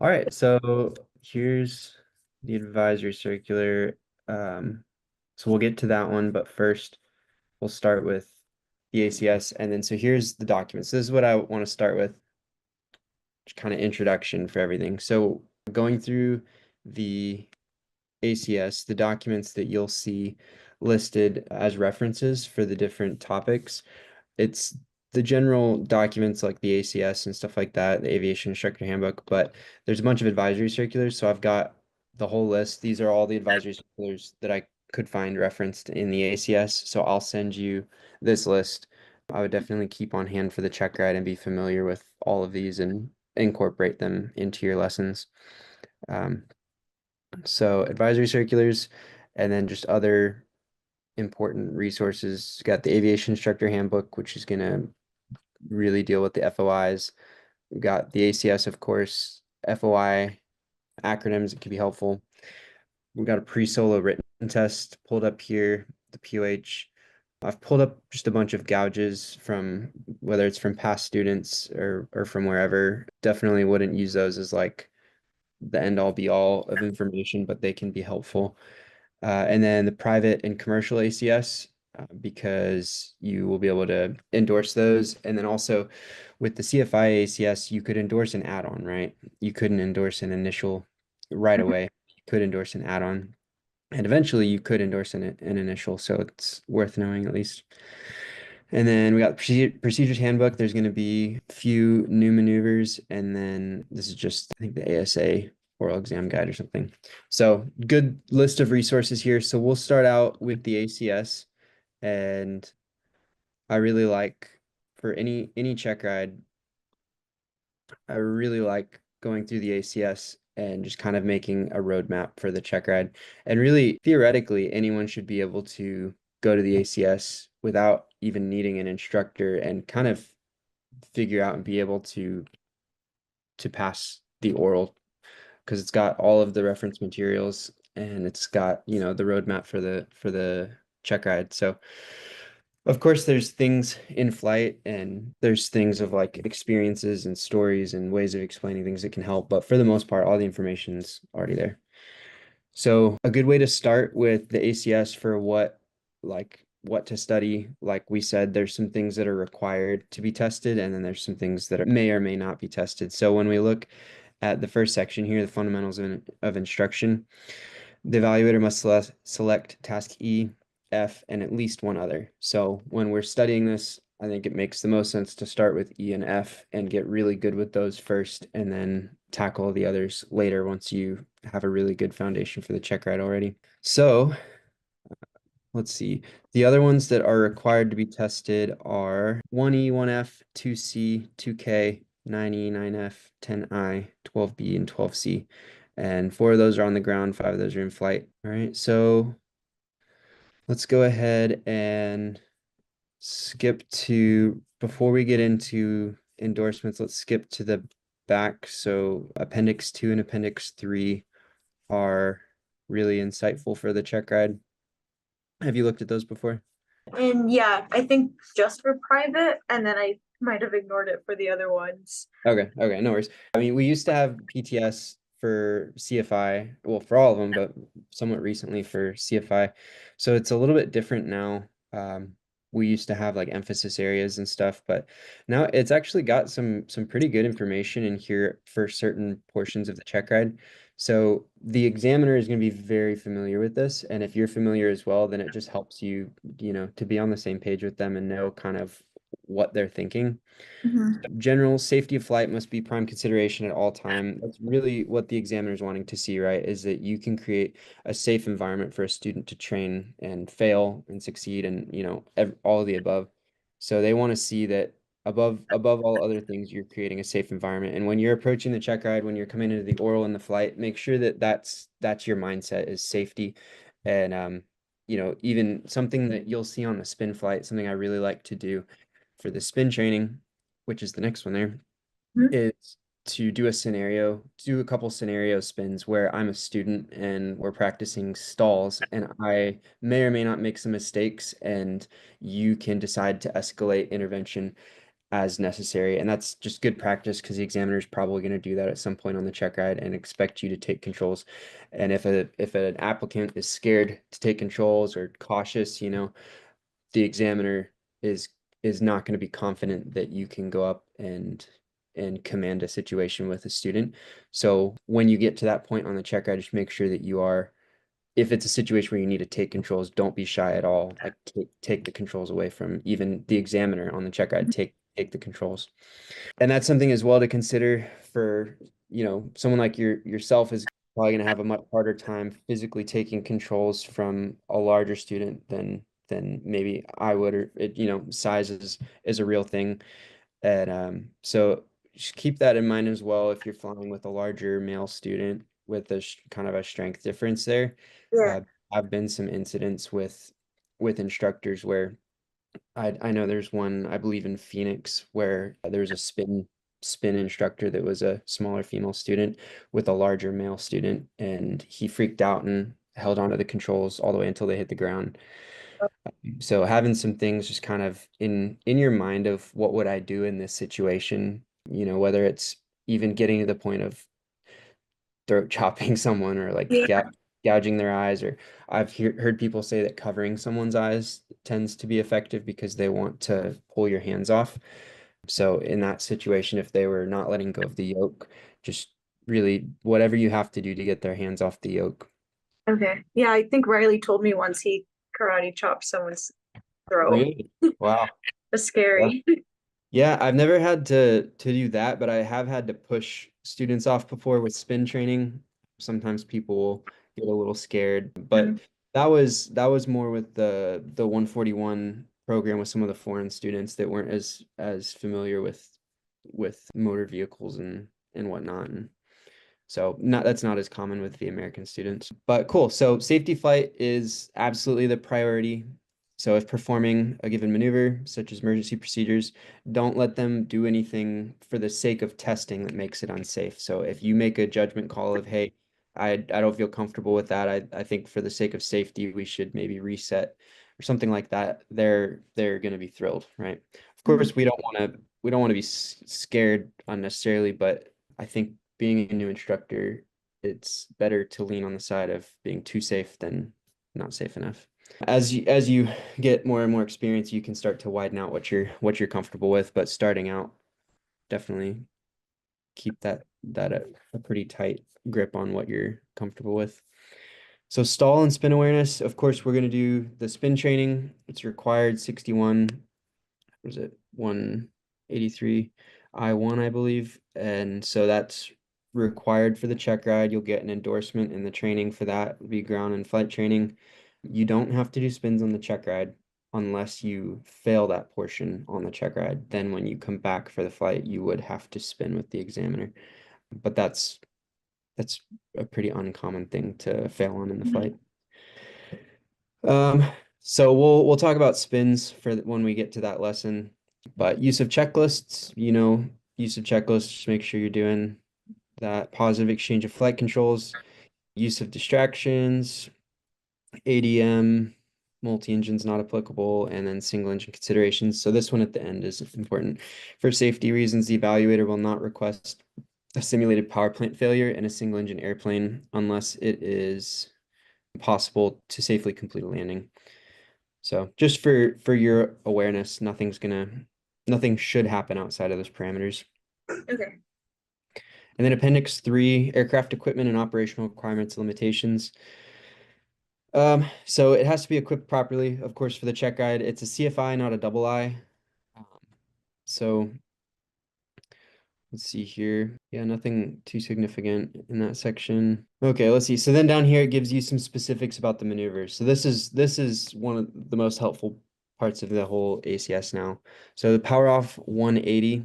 All right, so here's the advisory circular. So we'll get to that one, but first we'll start with the ACS. And then so here's the documents. This is what I want to start with, kind of introduction for everything. So going through the ACS, the documents that you'll see listed as references for the different topics, it's the general documents like the ACS and stuff like that, the Aviation Instructor Handbook, but there's a bunch of advisory circulars. So I've got the whole list. These are all the advisory circulars that I could find referenced in the ACS. So I'll send you this list. I would definitely keep on hand for the Checkride and be familiar with all of these and incorporate them into your lessons. Um, so advisory circulars and then just other important resources. Got the Aviation Instructor Handbook, which is going to really deal with the FOIs. We've got the ACS, of course, FOI acronyms that could be helpful. We've got a pre-solo written test pulled up here, the POH. I've pulled up just a bunch of gouges from whether it's from past students or from wherever. Definitely wouldn't use those as like the end all be all of information, but they can be helpful. And then the private and commercial ACS, because you will be able to endorse those. And then also with the CFI ACS, you could endorse an add-on, right? You couldn't endorse an initial right Mhm. away. You could endorse an add-on. And eventually you could endorse an initial, so it's worth knowing at least. And then we got procedures handbook. There's going to be a few new maneuvers, and then this is just, I think, the ASA oral exam guide or something. So good list of resources here. So we'll start out with the ACS, and I really like for any check ride, I really like going through the ACS and just kind of making a roadmap for the check ride. And really, theoretically, anyone should be able to go to the ACS without even needing an instructor and kind of figure out and be able to pass the oral because it's got all of the reference materials and it's got, the roadmap for the check ride. So of course there's things in flight and there's things of like experiences and stories and ways of explaining things that can help, but for the most part, all the information's already there. So a good way to start with the ACS for what to study, like we said, there's some things that are required to be tested, and then there's some things that may or may not be tested. So when we look at the first section here, the fundamentals of instruction, the evaluator must select task E, F, and at least one other. So when we're studying this, I think it makes the most sense to start with E and F and get really good with those first, and then tackle the others later once you have a really good foundation for the check ride already. So let's see. The other ones that are required to be tested are 1E, 1F, 2C, 2K, 9E, 9F, 10I, 12B, and 12C. And four of those are on the ground, five of those are in flight. All right, so let's go ahead and skip to, before we get into endorsements, let's skip to the back. So Appendix 2 and Appendix 3 are really insightful for the check ride. Have you looked at those before? And yeah, I think just for private, and then I might have ignored it for the other ones. Okay, no worries. I mean, we used to have PTS for CFI, well, for all of them, but somewhat recently for CFI. So it's a little bit different now. We used to have like emphasis areas and stuff, but now it's actually got some pretty good information in here for certain portions of the check ride. So the examiner is going to be very familiar with this, and if you're familiar as well, then it just helps you, to be on the same page with them and know kind of what they're thinking. Mhm. General safety of flight must be prime consideration at all time. That's really what the examiner is wanting to see, right? Is that you can create a safe environment for a student to train and fail and succeed and, all of the above. So they want to see that above all other things, you're creating a safe environment. And when you're approaching the check ride, when you're coming into the oral and the flight, make sure that that's your mindset is safety. And even something that you'll see on the spin flight, something I really like to do for the spin training, which is the next one there, Mhm. is to do a couple scenario spins where I'm a student and we're practicing stalls and I may or may not make some mistakes and you can decide to escalate intervention as necessary. And that's just good practice because the examiner is probably going to do that at some point on the check ride and expect you to take controls. And if an applicant is scared to take controls or cautious, the examiner is is not going to be confident that you can go up and command a situation with a student. So when you get to that point on the check ride, just make sure that you are, if it's a situation where you need to take controls, don't be shy at all. Like take the controls away from even the examiner on the check ride. Take the controls. And that's something as well to consider for, someone like yourself is probably going to have a much harder time physically taking controls from a larger student than maybe I would, or size is a real thing. And so just keep that in mind as well if you're flying with a larger male student with a kind of a strength difference there. Yeah. Uh, I've been some incidents with instructors where I know there's one, I believe in Phoenix, where there was a spin instructor that was a smaller female student with a larger male student, and he freaked out and held onto the controls all the way until they hit the ground. So having some things just kind of in your mind of what would I do in this situation, whether it's even getting to the point of throat chopping someone or like Yeah. gouging their eyes, or heard people say that covering someone's eyes tends to be effective because they want to pull your hands off. So in that situation, if they were not letting go of the yoke, just really whatever you have to do to get their hands off the yoke. Okay. Yeah, I think Riley told me once he karate chopped someone's throat. Really? Wow. That's Yeah. scary. Yeah, I've never had to do that, but I have had to push students off before with spin training. Sometimes people will get a little scared, but Mhm. that was more with the 141 program with some of the foreign students that weren't as familiar with motor vehicles and whatnot. And so that's not as common with the American students. But cool. So safety flight is absolutely the priority. So if performing a given maneuver, such as emergency procedures, don't let them do anything for the sake of testing that makes it unsafe. So if you make a judgment call of, hey, I don't feel comfortable with that. I think for the sake of safety, we should maybe reset or something like that. They're going to be thrilled, right? Of Mhm. course, we don't want to be scared unnecessarily, but I think being a new instructor, it's better to lean on the side of being too safe than not safe enough. As you get more and more experience, you can start to widen out what you're comfortable with, but starting out, definitely keep that a pretty tight grip on what you're comfortable with. So stall and spin awareness, of course, we're going to do the spin training. It's required 61, was it 183 I1, I believe. And so that's required for the check ride. You'll get an endorsement in the training for that, would be ground and flight training. You don't have to do spins on the check ride unless you fail that portion on the check ride. Then when you come back for the flight, you would have to spin with the examiner. But that's a pretty uncommon thing to fail on in the flight. Um, so we'll talk about spins for when we get to that lesson. But use of checklists, use of checklists, just make sure you're doing that positive exchange of flight controls, use of distractions, ADM, multi-engine's not applicable, and then single engine considerations. So this one at the end is important. For safety reasons, the evaluator will not request a simulated power plant failure in a single engine airplane unless it is possible to safely complete a landing. So just for your awareness, nothing should happen outside of those parameters. Okay. And then Appendix 3, aircraft equipment and operational requirements and limitations. So it has to be equipped properly, of course, for the check guide. It's a CFI, not a double I. Um, so let's see here. Yeah, nothing too significant in that section. Okay, let's see. So then down here it gives you some specifics about the maneuvers. So this is one of the most helpful parts of the whole ACS now. So the power off 180.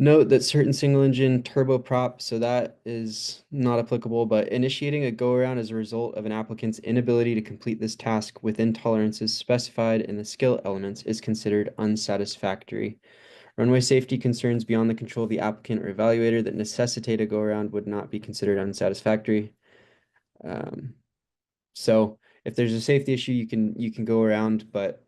Note that certain single engine turboprop, so that is not applicable, but initiating a go around as a result of an applicant's inability to complete this task within tolerances specified in the skill elements is considered unsatisfactory. Runway safety concerns beyond the control of the applicant or evaluator that necessitate a go around would not be considered unsatisfactory. So if there's a safety issue, you can go around, but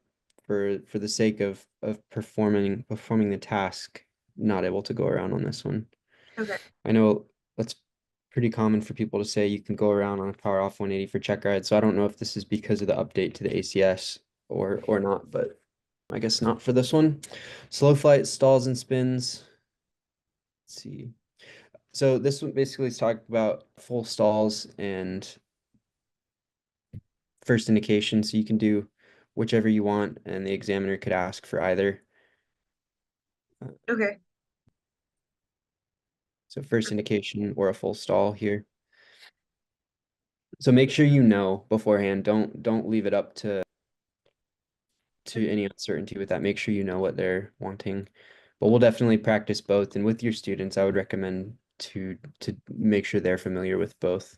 for the sake of performing the task, not able to go around on this one. Okay. I know that's pretty common for people to say you can go around on a power off 180 for Checkride, so I don't know if this is because of the update to the ACS or not, but I guess not for this one. Slow flight, stalls and spins. Let's see. So this one basically is talking about full stalls and first indication, so you can do whichever you want, and the examiner could ask for either. Okay. So first indication or a full stall here. So make sure you know beforehand. Don't leave it up to any uncertainty with that. Make sure you know what they're wanting. But we'll definitely practice both. And with your students, I would recommend to make sure they're familiar with both.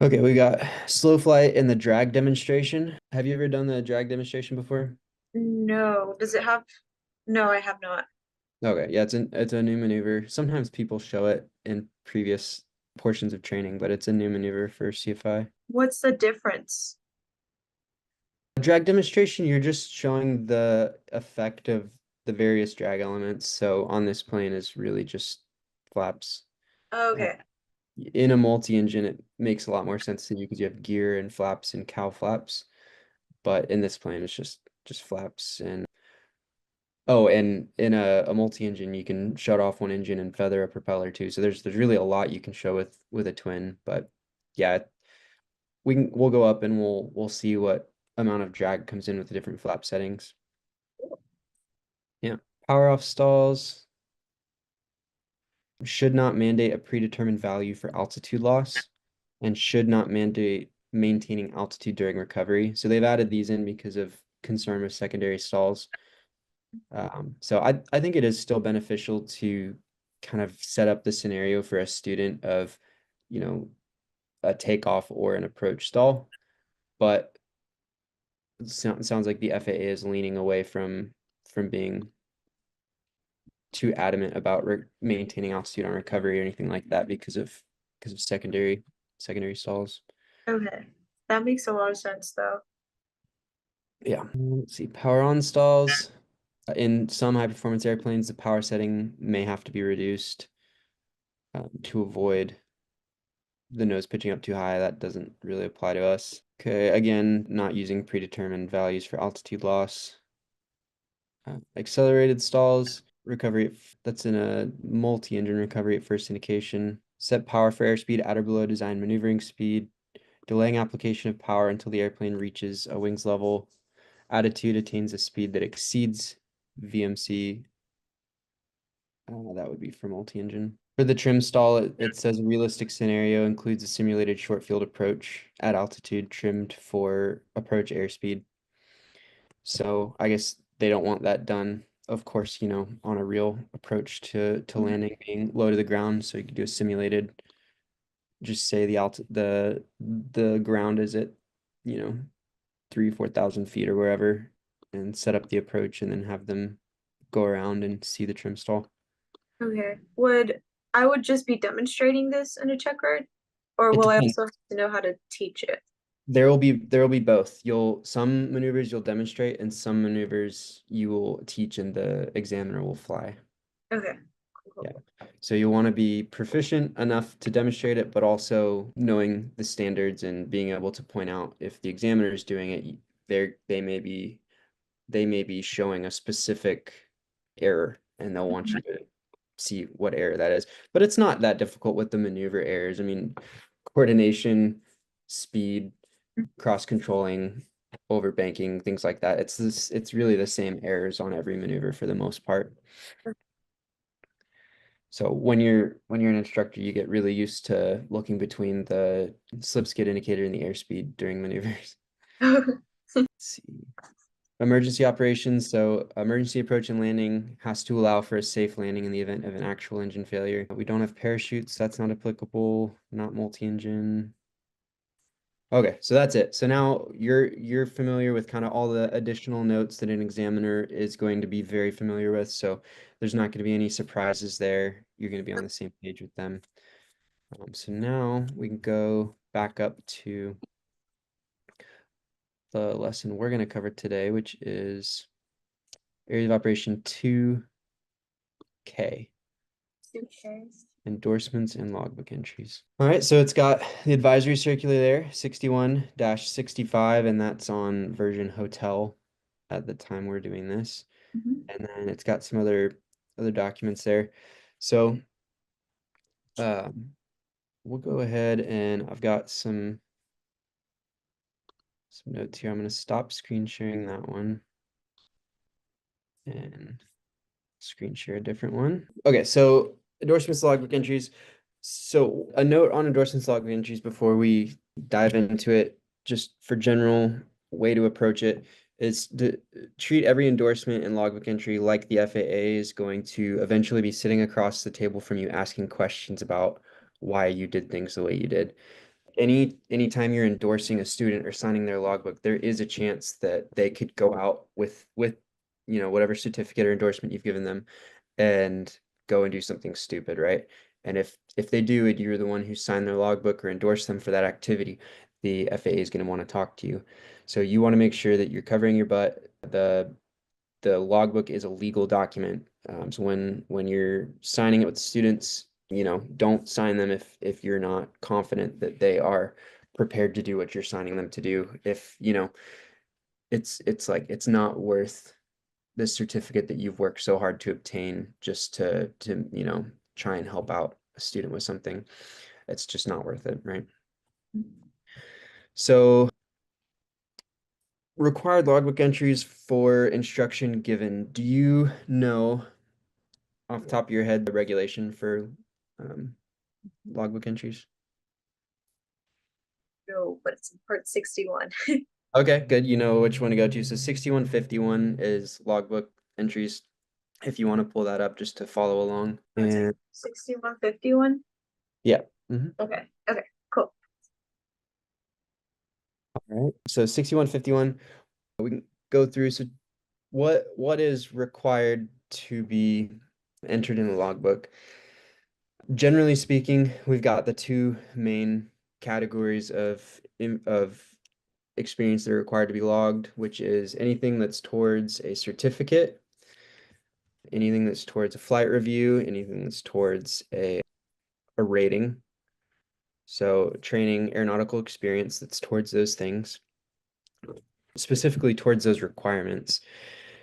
Okay, we got slow flight and the drag demonstration. Have you ever done the drag demonstration before? No. Does it have? No, I have not. Okay, yeah, it's a new maneuver. Sometimes people show it in previous portions of training, but it's a new maneuver for CFI. What's the difference? Drag demonstration, you're just showing the effect of the various drag elements. So on this plane is really just flaps. Uh, Okay. in a multi-engine, it makes a lot more sense to you because you have gear and flaps and cow flaps. But in this plane, it's just flaps and oh, and in a multi-engine, you can shut off one engine and feather a propeller too. So there's really a lot you can show with a twin. But yeah, we'll go up and we'll see what amount of drag comes in with the different flap settings. Yeah. Power off stalls should not mandate a predetermined value for altitude loss and should not mandate maintaining altitude during recovery. So they've added these in because of concern with secondary stalls. So I think it is still beneficial to kind of set up the scenario for a student of, you know, a takeoff or an approach stall. But sounds like the FAA is leaning away from being too adamant about maintaining altitude on recovery or anything like that because of secondary stalls. Okay. That makes a lot of sense though. Yeah. Let's see. Power on stalls. In some high performance airplanes, the power setting may have to be reduced to avoid the nose pitching up too high. That doesn't really apply to us. Okay, again, not using predetermined values for altitude loss. Accelerated stalls, recovery, that's in a multi-engine recovery at first indication. Set power for airspeed at or below design maneuvering speed. Delaying application of power until the airplane reaches a wings level. Attitude attains a speed that exceeds VMC. That would be for multi-engine. For the trim stall, it says a realistic scenario includes a simulated short field approach at altitude trimmed for approach airspeed. So I guess they don't want that done, of course, on a real approach to landing being low to the ground. So you could do a simulated, just say the ground is at, you know, 3,000 to 4,000 feet or wherever, and set up the approach and then have them go around and see the trim stall. Okay. I would just be demonstrating this in a checkride, or It will I depends. also have to know how to teach it? There will be both. Some maneuvers you'll demonstrate and some maneuvers you will teach and the examiner will fly. Okay. Cool, cool, Yeah. cool. So you'll want to be proficient enough to demonstrate it, but also knowing the standards and being able to point out if the examiner is doing it, they may be showing a specific error and they'll want you to see what error that is. But it's not that difficult with the maneuver errors. I mean, coordination, speed, cross-controlling, overbanking, things like that. It's really the same errors on every maneuver for the most part. So when you're an instructor, you get really used to looking between the slip skid indicator and the airspeed during maneuvers. Let's see. Emergency operations. So emergency approach and landing has to allow for a safe landing in the event of an actual engine failure. We don't have parachutes. That's not applicable. Not multi-engine. Okay, so that's it. So now you're familiar with kind of all the additional notes that an examiner is going to be very familiar with. So there's not going to be any surprises there. You're going to be on the same page with them. So now we can go back up to the lesson we're going to cover today, which is area of operation 2K, Suitcase. endorsements and logbook entries. All right, so it's got the advisory circular there, 61-65, and that's on version hotel at the time we're doing this. Mhm. And then it's got some other documents there. So we'll go ahead and I've got some notes here. I'm going to stop screen sharing that one and screen share a different one. Okay, so endorsements, logbook entries. So a note on endorsements, logbook entries before we dive into it, just for general way to approach it, is to treat every endorsement and logbook entry like the FAA is going to eventually be sitting across the table from you asking questions about why you did things the way you did. Anytime you're endorsing a student or signing their logbook, there is a chance that they could go out with whatever certificate or endorsement you've given them and go and do something stupid, right? And if they do and you're the one who signed their logbook or endorsed them for that activity, the FAA is going to want to talk to you. So you want to make sure that you're covering your butt. The logbook is a legal document. So when you're signing it with students, don't sign them if you're not confident that they are prepared to do what you're signing them to do. If, it's like it's not worth the certificate that you've worked so hard to obtain just to try and help out a student with something. It's just not worth it, right? So required logbook entries for instruction given. Do you know off the top of your head the regulation for um, logbook entries? No, but it's in part 61. Okay, good. You know which one to go to. So 6151 is logbook entries. If you want to pull that up just to follow along. And 6151. yeah. Mhm. Okay. Okay. Cool. All right. So 6151, we can go through. So what is required to be entered in the logbook? Generally speaking, we've got the two main categories of experience that are required to be logged, which is anything that's towards a certificate, anything that's towards a flight review, anything that's towards a rating. So training, aeronautical experience that's towards those things, specifically towards those requirements.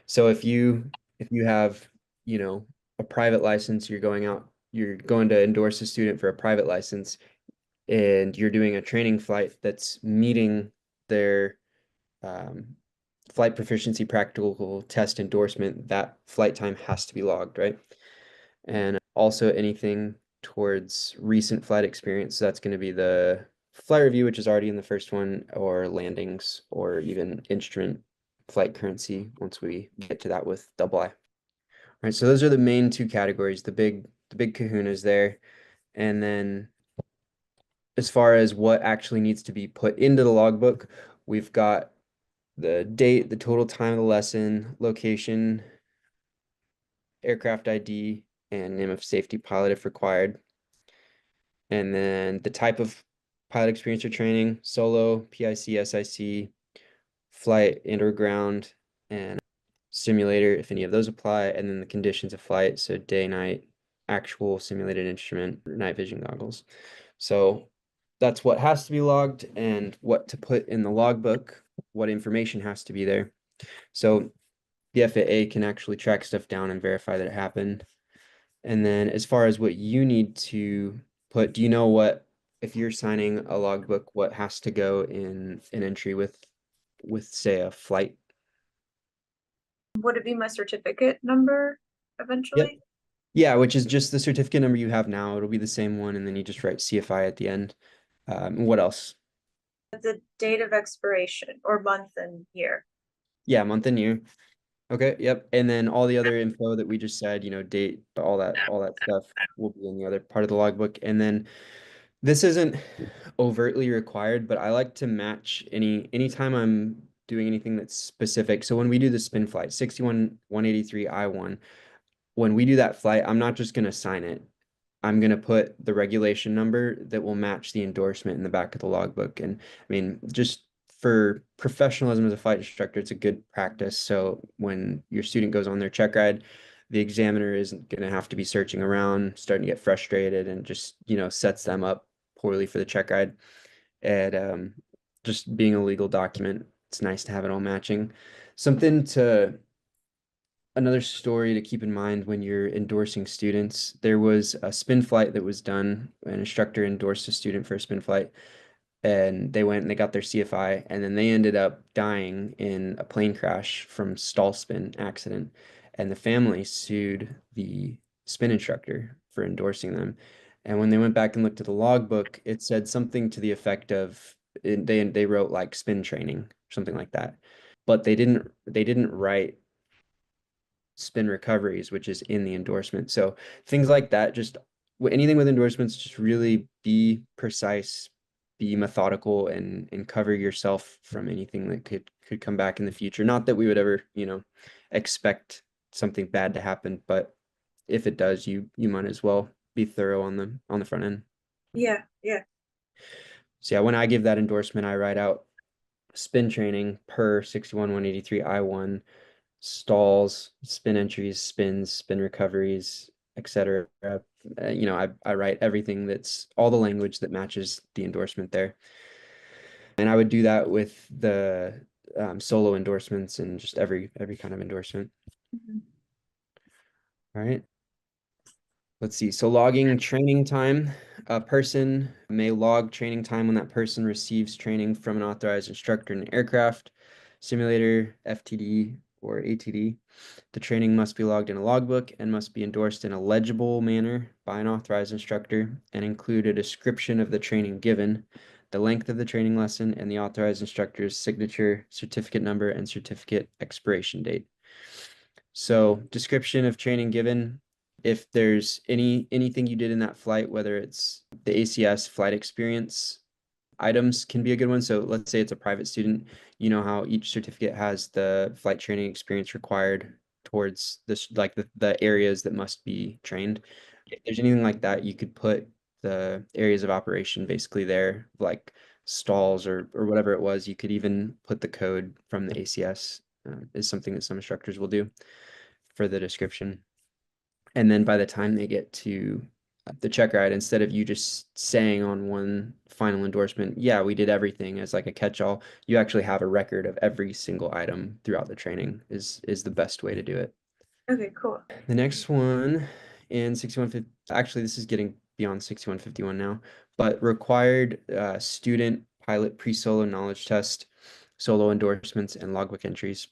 So if you have, a private license, you're going to endorse a student for a private license, and you're doing a training flight that's meeting their um, flight proficiency practical test endorsement, that flight time has to be logged, right? And also anything towards recent flight experience. So that's going to be the flight review, which is already in the first one, or landings, or even instrument flight currency once we get to that with double I. All right, so those are the main two categories, the big kahunas there. And then as far as what actually needs to be put into the logbook, we've got the date, the total time of the lesson, location, aircraft ID, and name of safety pilot if required. And then the type of pilot experience or training, solo, PIC, SIC, flight and or ground, and simulator, if any of those apply, and then the conditions of flight, so day, night, actual simulated instrument, night vision goggles. So that's what has to be logged and what to put in the logbook, what information has to be there. So the FAA can actually track stuff down and verify that it happened. And then as far as what you need to put, do you know what, if you're signing a logbook, what has to go in an entry with say a flight? Would it be my certificate number Yep. eventually? Yeah, which is just the certificate number you have now. It'll be the same one, and then you just write CFI at the end. What else? The date of expiration or month and year. Yeah, month and year. Okay, yep. And then all the other info that we just said, date, all that stuff will be in the other part of the logbook. And then this isn't overtly required, but I like to match anytime I'm doing anything that's specific. So when we do the spin flight, 61-183 I-1, when we do that flight, I'm not just gonna sign it. I'm gonna put the regulation number that will match the endorsement in the back of the logbook. And I mean, just for professionalism as a flight instructor, it's a good practice. So when your student goes on their check ride, the examiner isn't going to have to be searching around, starting to get frustrated, and just, sets them up poorly for the check ride. And just being a legal document, it's nice to have it all matching. Something to Another story to keep in mind when you're endorsing students, there was a spin flight that was done. An instructor endorsed a student for a spin flight, and they went and they got their CFI, and then they ended up dying in a plane crash from stall spin accident. And the family sued the spin instructor for endorsing them. And when they went back and looked at the logbook, it said something to the effect of they wrote like spin training, something like that. But they didn't write spin recoveries, which is in the endorsement. So things like that, just anything with endorsements, just really be precise, be methodical, and cover yourself from anything that could come back in the future. Not that we would ever, expect something bad to happen, but if it does, you might as well be thorough on the front end. Yeah, yeah. So yeah, when I give that endorsement, I write out spin training per 61-183 I-1, stalls, spin entries, spins, spin recoveries, etc. I write everything that's all the language that matches the endorsement there. And I would do that with the solo endorsements and just every kind of endorsement. Mhm. All right. Let's see. So logging training time. A person may log training time when that person receives training from an authorized instructor in an aircraft, simulator, FTD, or ATD. The training must be logged in a logbook and must be endorsed in a legible manner by an authorized instructor and include a description of the training given, the length of the training lesson, and the authorized instructor's signature, certificate number, and certificate expiration date. So, description of training given, if there's anything you did in that flight, whether it's the ACS flight experience items can be a good one. So let's say it's a private student, you know how each certificate has the flight training experience required towards this, like the areas that must be trained. If there's anything like that, you could put the areas of operation basically there, like stalls or whatever it was. You could even put the code from the ACS, is something that some instructors will do for the description. And then by the time they get to the check ride, instead of you just saying on one final endorsement, yeah, we did everything as like a catch-all, you actually have a record of every single item throughout the training is the best way to do it. Okay, cool. The next one in 6150, actually this is getting beyond 6151 now, but required student pilot pre-solo knowledge test, solo endorsements, and logbook entries.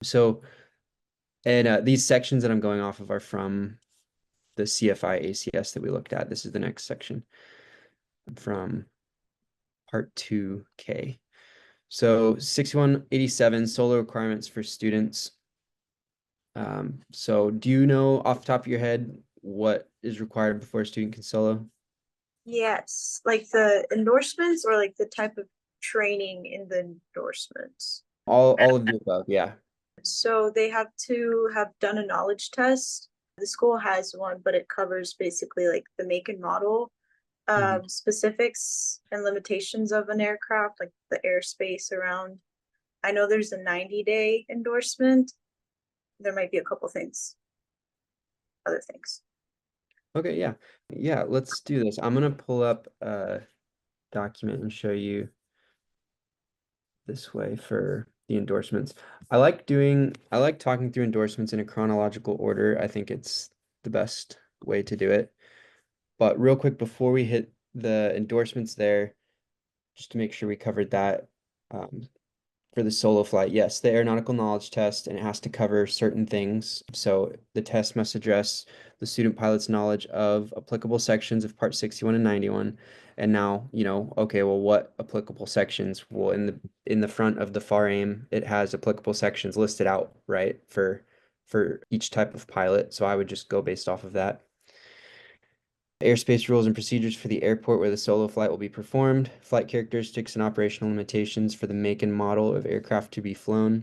So, and these sections that I'm going off of are from the CFI ACS that we looked at. This is the next section from part 2K. So 6187 solo requirements for students. So do you know off the top of your head what is required before a student can solo? Yes, like the endorsements or like the type of training in the endorsements. All of the above, yeah. So they have to have done a knowledge test. The school has one, but it covers basically like the make and model, Mhm. specifics and limitations of an aircraft, like the airspace around. I know there's a 90-day endorsement. There might be a couple things, other things. Okay, yeah. Yeah, let's do this. I'm gonna pull up a document and show you this way for the endorsements. I like talking through endorsements in a chronological order. I think it's the best way to do it. But real quick, before we hit the endorsements there, just to make sure we covered that, um, for the solo flight, yes, the aeronautical knowledge test, and it has to cover certain things. So the test must address the student pilot's knowledge of applicable sections of Part 61 and 91. And now, okay, well, what applicable sections? Well, in the front of the FAR aim, it has applicable sections listed out, right, for each type of pilot. So I would just go based off of that. Airspace rules and procedures for the airport where the solo flight will be performed, flight characteristics and operational limitations for the make and model of aircraft to be flown,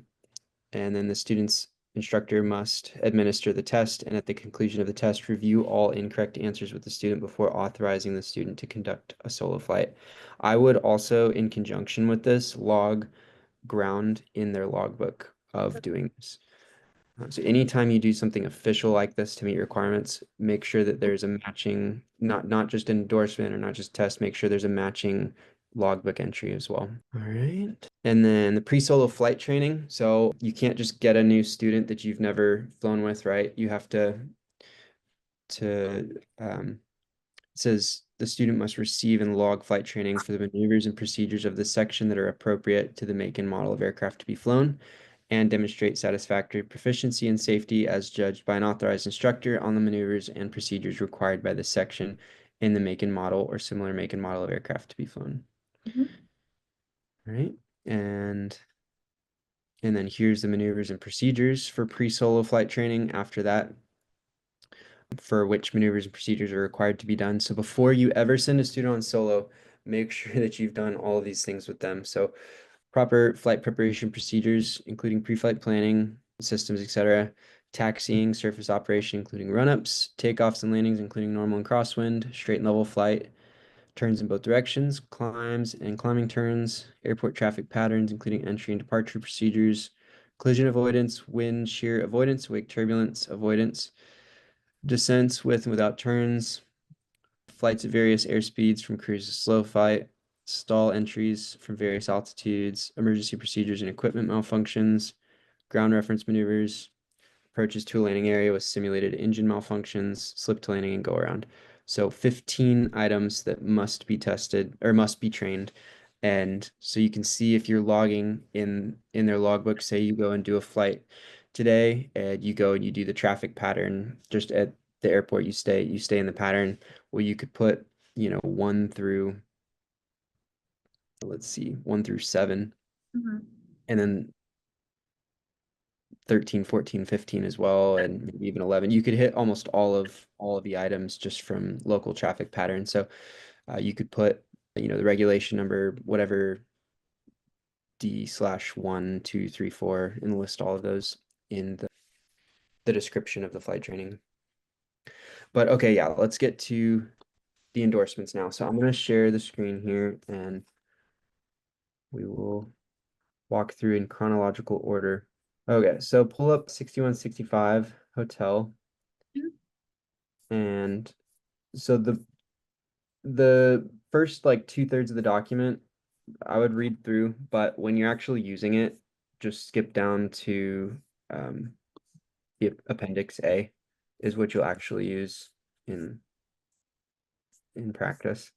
and then the student's instructor must administer the test, and at the conclusion of the test, review all incorrect answers with the student before authorizing the student to conduct a solo flight. I would also, in conjunction with this, log ground in their logbook of doing this. So anytime you do something official like this to meet requirements, make sure that there's a matching, not just endorsement or not just test, make sure there's a matching logbook entry as well. All right. And then the pre-solo flight training. So you can't just get a new student that you've never flown with, right? You have to it says the student must receive and log flight training for the maneuvers and procedures of the section that are appropriate to the make and model of aircraft to be flown, and demonstrate satisfactory proficiency and safety as judged by an authorized instructor on the maneuvers and procedures required by the section in the make and model or similar make and model of aircraft to be flown. Mhm. All right. And then here's the maneuvers and procedures for pre-solo flight training after that, for which maneuvers and procedures are required to be done. So before you ever send a student on solo, make sure that you've done all of these things with them. So proper flight preparation procedures, including pre-flight planning, systems, etc., taxiing, surface operation, including run-ups, takeoffs and landings, including normal and crosswind, straight and level flight, turns in both directions, climbs and climbing turns, airport traffic patterns, including entry and departure procedures, collision avoidance, wind shear avoidance, wake turbulence avoidance, descents with and without turns, flights at various airspeeds from cruise to slow flight, stall entries from various altitudes, emergency procedures and equipment malfunctions, ground reference maneuvers, approaches to a landing area with simulated engine malfunctions, slip to landing and go around. So 15 items that must be tested or must be trained. And so you can see if you're logging in their logbook, say you go and do a flight today and you go and you do the traffic pattern just at the airport you stay in the pattern. Well, you could put, one through, let's see, 1 through 7, Mhm. and then 13, 14, 15 as well, and maybe even 11. You could hit almost all of the items just from local traffic patterns. So you could put, the regulation number, whatever D/1, 2, 3, 4, and list all of those in the description of the flight training. But okay, yeah, let's get to the endorsements now. So I'm going to share the screen here and we will walk through in chronological order. Okay, so pull up 6165 hotel, and so the first like 2/3 of the document I would read through, but when you're actually using it, just skip down to um, the Appendix A is what you'll actually use in practice.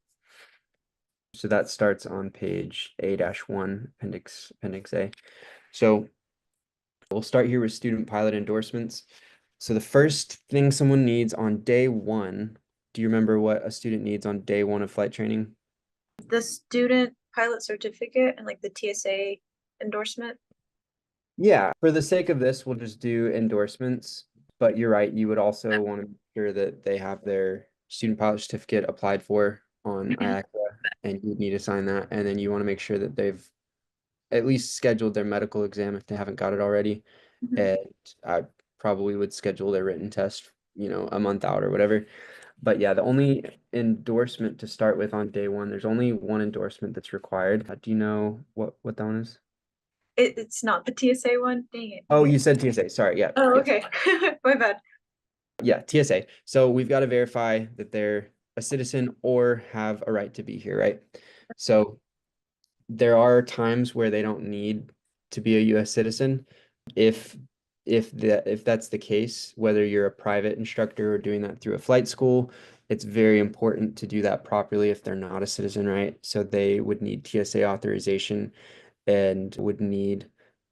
So that starts on page A-1, Appendix A. So we'll start here with student pilot endorsements. So the first thing someone needs on day one, do you remember what a student needs on day one of flight training? The student pilot certificate and like the TSA endorsement. Yeah, for the sake of this, we'll just do endorsements. But you're right, you would also want to make sure that they have their student pilot certificate applied for on IACA, and you would need to sign that. And then you want to make sure that they've at least scheduled their medical exam if they haven't got it already. Mhm. And I probably would schedule their written test, a month out or whatever. But yeah, the only endorsement to start with on day one, there's only one endorsement that's required. Do you know what that one is? It's not the TSA one. Dang it. Oh, you said TSA. Sorry. Yeah. Oh, Yes. okay. My bad. Yeah, TSA. So we've got to verify that they're a citizen or have a right to be here, right? So there are times where they don't need to be a US citizen. If if that's the case, whether you're a private instructor or doing that through a flight school, it's very important to do that properly if they're not a citizen, right? So they would need TSA authorization and would need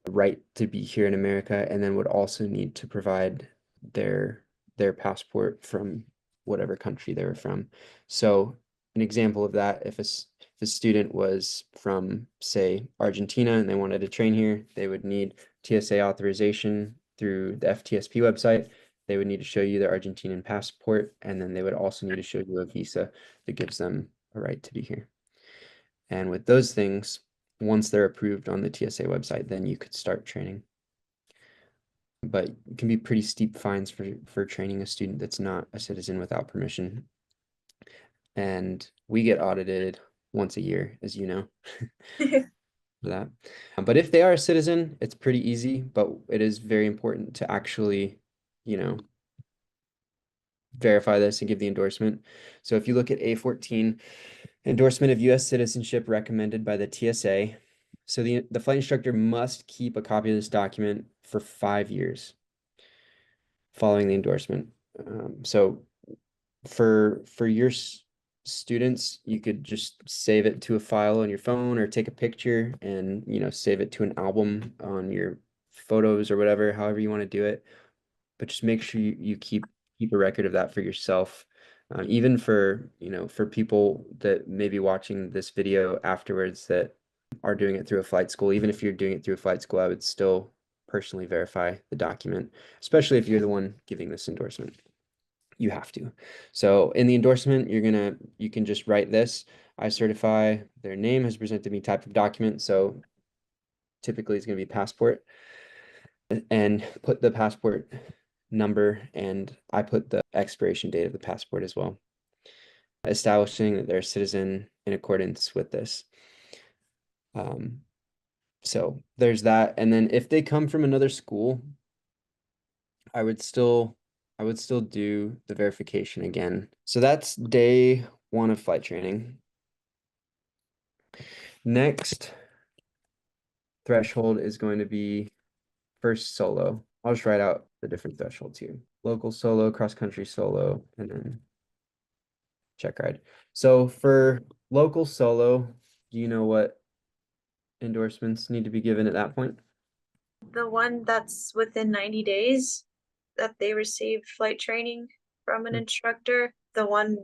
a right to be here in America, and then would also need to provide their passport from whatever country they were from. So an example of that, if a student was from, say, Argentina and they wanted to train here, they would need TSA authorization through the FTSP website. They would need to show you their Argentinian passport, and then they would also need to show you a visa that gives them a right to be here. And with those things, once they're approved on the TSA website, then you could start training. but it can be pretty steep fines for training a student that's not a citizen without permission. And we get audited once a year, as you know, for that. But if they are a citizen, it's pretty easy, but it is very important to actually, you know, verify this and give the endorsement. So if you look at A14, endorsement of U.S. citizenship recommended by the TSA. So the flight instructor must keep a copy of this document for 5 years following the endorsement. So for your students, you could just save it to a file on your phone or take a picture and, save it to an album on your photos or whatever, however you want to do it. But just make sure you keep a record of that for yourself. Even for people that may be watching this video afterwards that are doing it through a flight school, even if you're doing it through a flight school, I would still personally verify the document, especially if you're the one giving this endorsement. You have to. So in the endorsement, you can just write this. I certify their name has presented me type of document. So typically it's going to be passport, and put the passport number, and I put the expiration date of the passport as well, establishing that they're a citizen in accordance with this. So there's that. And then if they come from another school, I would still do the verification again. So that's day 1 of flight training. Next threshold is going to be first solo. I'll just write out the different thresholds here. Local solo, cross-country solo, and then Checkride. So for local solo, do you know what endorsements need to be given at that point? The one that's within 90 days that they received flight training from an instructor, the one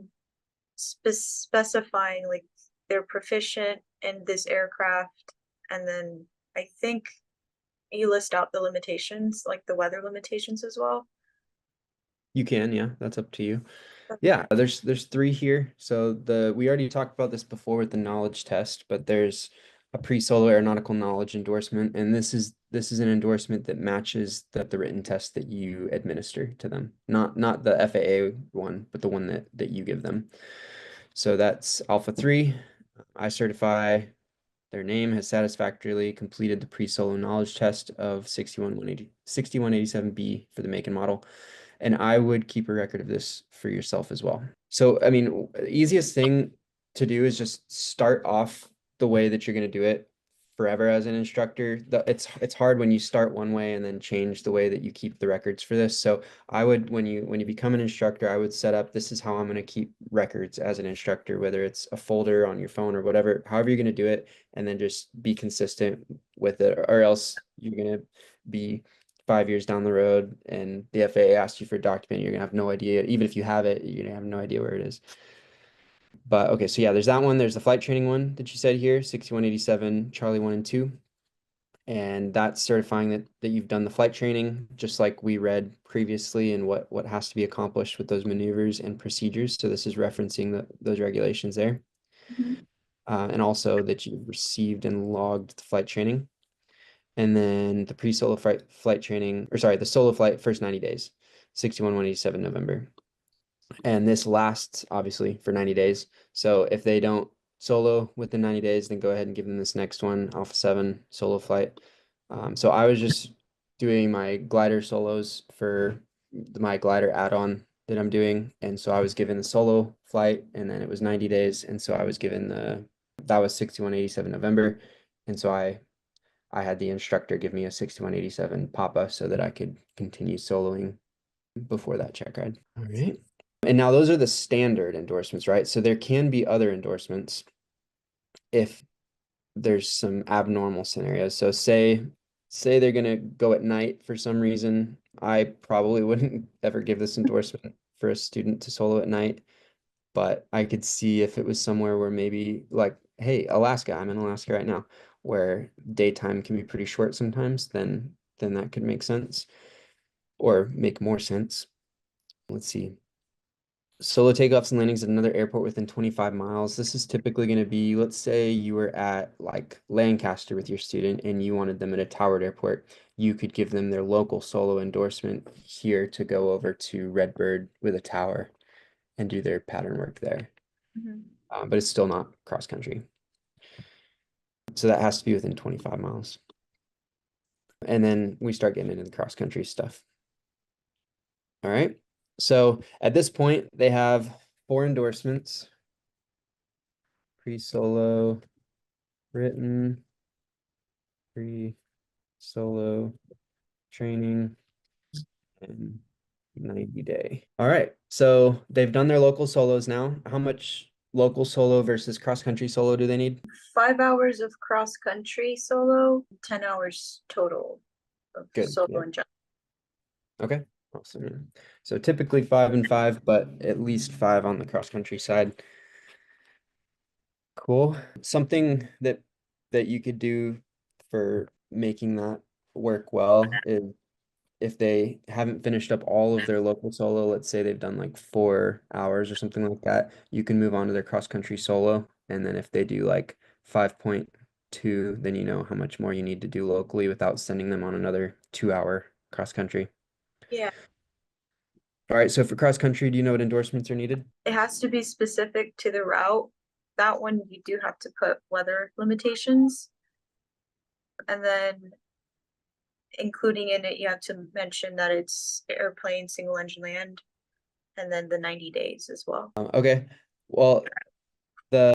specifying like they're proficient in this aircraft, and then I think you list out the limitations, like the weather limitations as well. You can, yeah, that's up to you. Yeah, there's 3 here. So we already talked about this before with the knowledge test, but there's a pre-solo aeronautical knowledge endorsement, and this is an endorsement that matches the written test that you administer to them. Not the FAA one, but the one that you give them. So that's Alpha 3. I certify their name has satisfactorily completed the pre-solo knowledge test of 6187B for the make and model. And I would keep a record of this for yourself as well. So, I mean, the easiest thing to do is just start off the way that you're going to do it forever as an instructor. It's hard when you start one way and then change the way that you keep the records for this. So I would, when you become an instructor, I would set up, this is how I'm going to keep records as an instructor, whether it's a folder on your phone or whatever, however you're going to do it, and then just be consistent with it, or else you're going to be 5 years down the road and the FAA asks you for a document, you're gonna have no idea. Even if you have it, you're gonna have no idea where it is. But okay, so yeah, there's that one. There's the flight training one that you said here, 6187 Charlie 1 and 2. And that's certifying that you've done the flight training, just like we read previously, and what has to be accomplished with those maneuvers and procedures. So this is referencing those regulations there. Mhm. And also that you've received and logged the flight training. And then the pre-solo flight training, or sorry, the solo flight first 90 days, 61-187 November. And this lasts obviously for 90 days. So if they don't solo within 90 days, then go ahead and give them this next one, Alpha 7 solo flight. So I was just doing my glider solos for my glider add-on that I'm doing. And so I was given the solo flight, and then it was 90 days. And so I was given that was 61-87 November. And so I had the instructor give me a 6187 Papa so that I could continue soloing before that check ride. All right. And now those are the standard endorsements, right? So there can be other endorsements if there's some abnormal scenarios. So say they're gonna go at night for some reason. I probably wouldn't ever give this endorsement for a student to solo at night, but I could see if it was somewhere where maybe like, hey, Alaska, I'm in Alaska right now, where daytime can be pretty short sometimes, then that could make sense or make more sense. Let's see. Solo takeoffs and landings at another airport within 25 miles. This is typically going to be, let's say you were at like Lancaster with your student and you wanted them at a Towered airport. you could give them their local solo endorsement here to go over to Redbird with a tower and do their pattern work there. Mhm. But it's still not cross country. So that has to be within 25 miles. And then we start getting into the cross country stuff. All right. So at this point, they have 4 endorsements: pre-solo, written, pre-solo, training, and 90-day. All right. So they've done their local solos now. How much local solo versus cross-country solo do they need? 5 hours of cross country solo, 10 hours total of Good. solo Yeah. and jump. Okay. Awesome. So typically 5 and 5, but at least 5 on the cross-country side. Cool. Something that you could do for making that work well is if they haven't finished up all of their local solo, let's say they've done like 4 hours or something like that, you can move on to their cross-country solo. And then if they do like 5.2, then you know how much more you need to do locally without sending them on another 2-hour cross-country. Yeah, All right, so for cross-country, do you know what endorsements are needed? it has to be specific to the route. That one you do have to put weather limitations. And then including in it, you have to mention that it's airplane, single engine land, and then the 90 days as well. Okay. Well,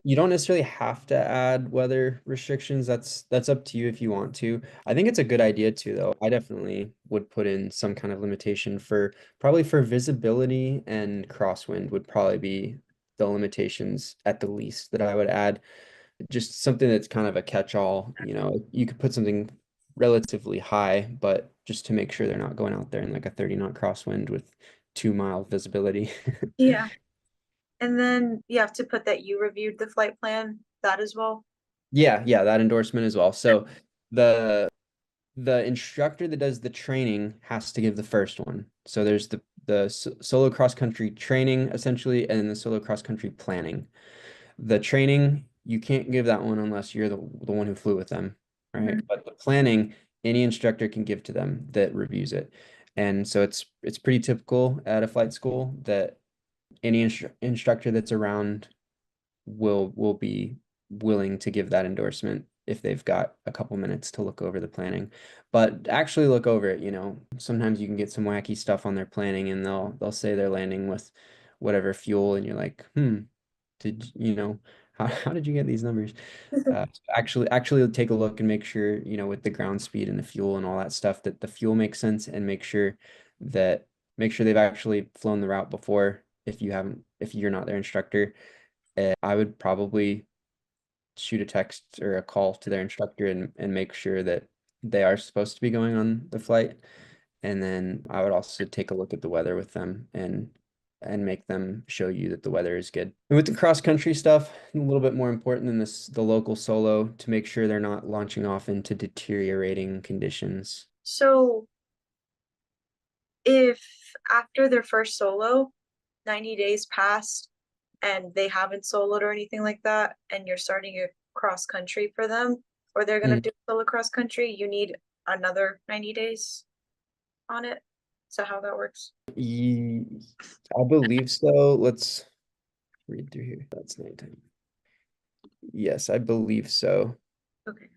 you don't necessarily have to add weather restrictions. That's up to you if you want to. I think it's a good idea too, though. I definitely would put in some kind of limitation for probably for visibility, and crosswind would probably be the limitations at the least that I would add. Just something that's kind of a catch-all, you could put something relatively high, but just to make sure they're not going out there in like a 30-knot crosswind with 2-mile visibility. Yeah. And then you have to put that you reviewed the flight plan, that as well. Yeah, that endorsement as well. So the the instructor that does the training has to give the first one. So there's the solo cross country training essentially, and then the solo cross country planning. The training, you can't give that one unless you're the one who flew with them, right? Mhm. But the planning, any instructor can give to them that reviews it. And so it's pretty typical at a flight school that any instructor that's around will be willing to give that endorsement if they've got a couple minutes to look over the planning. But actually look over it, sometimes you can get some wacky stuff on their planning and they'll say they're landing with whatever fuel and you're like, did how did you get these numbers? Actually take a look and make sure, with the ground speed and the fuel and all that stuff, that the fuel makes sense, and that make sure they've actually flown the route before if you're not their instructor. I would probably shoot a text or a call to their instructor and make sure that they are supposed to be going on the flight. And then I would also take a look at the weather with them and make them show you that the weather is good. And with the cross country stuff, a little bit more important than the local solo, to make sure they're not launching off into deteriorating conditions. So if after their first solo, 90 days passed and they haven't soloed or anything like that, and you're starting a cross country for them, or they're gonna Mm. do solo cross country, you need another 90 days on it. So how that works? I believe so. Let's read through here. That's nighttime. Yes, I believe so. Okay.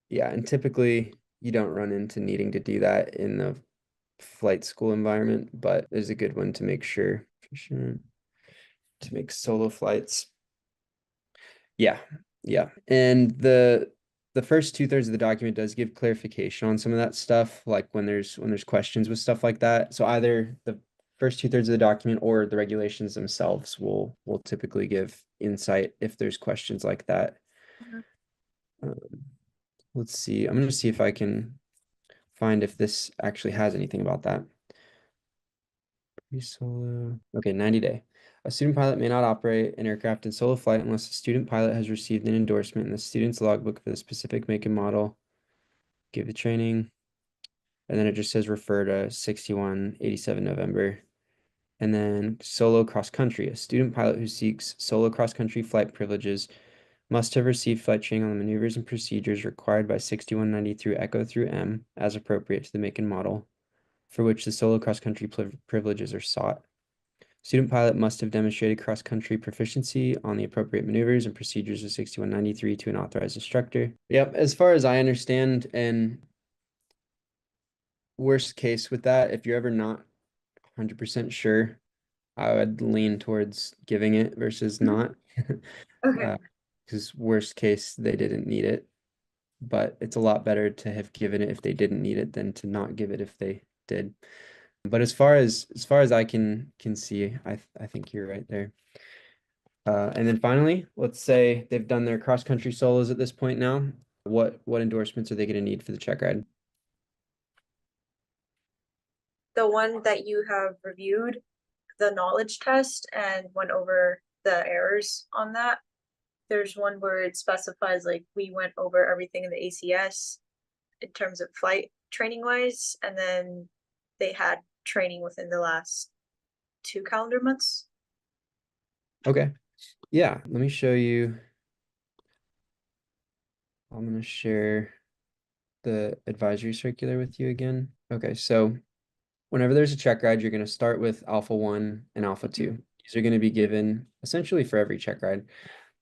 Yeah, and typically you don't run into needing to do that in the flight school environment, but there's a good one to make sure, for sure, to make solo flights. Yeah, yeah. And the first 2/3 of the document does give clarification on some of that stuff, like when there's questions with stuff like that. So either the first 2/3 of the document or the regulations themselves will typically give insight if there's questions like that. Mhm. Um, let's see. I'm gonna see if I can find if this actually has anything about that. Pre-solo. Okay, 90-day. A student pilot may not operate an aircraft in solo flight unless the student pilot has received an endorsement in the student's logbook for the specific make and model. Give the training. And then it just says refer to 6187 November. And then solo cross country. A student pilot who seeks solo cross country flight privileges must have received flight training on the maneuvers and procedures required by 6190 through Echo through M as appropriate to the make and model for which the solo cross-country privileges are sought. Student pilot must have demonstrated cross-country proficiency on the appropriate maneuvers and procedures of 6193 to an authorized instructor. Yep, as far as I understand, and worst case with that, if you're ever not 100% sure, I would lean towards giving it versus not. Okay. Because worst case, they didn't need it. But it's a lot better to have given it if they didn't need it than to not give it if they did. But as far as I can see, I think you're right there. And then finally, let's say they've done their cross-country solos at this point now. What endorsements are they going to need for the check ride? The one that you have reviewed, the knowledge test, and went over the errors on that. There's one where it specifies like we went over everything in the ACS in terms of flight training wise, and then they had training within the last 2 calendar months. Okay. Yeah, let me show you. I'm going to share the advisory circular with you again. Okay, so whenever there's a check ride, you're going to start with Alpha 1 and Alpha 2. These are going to be given essentially for every check ride.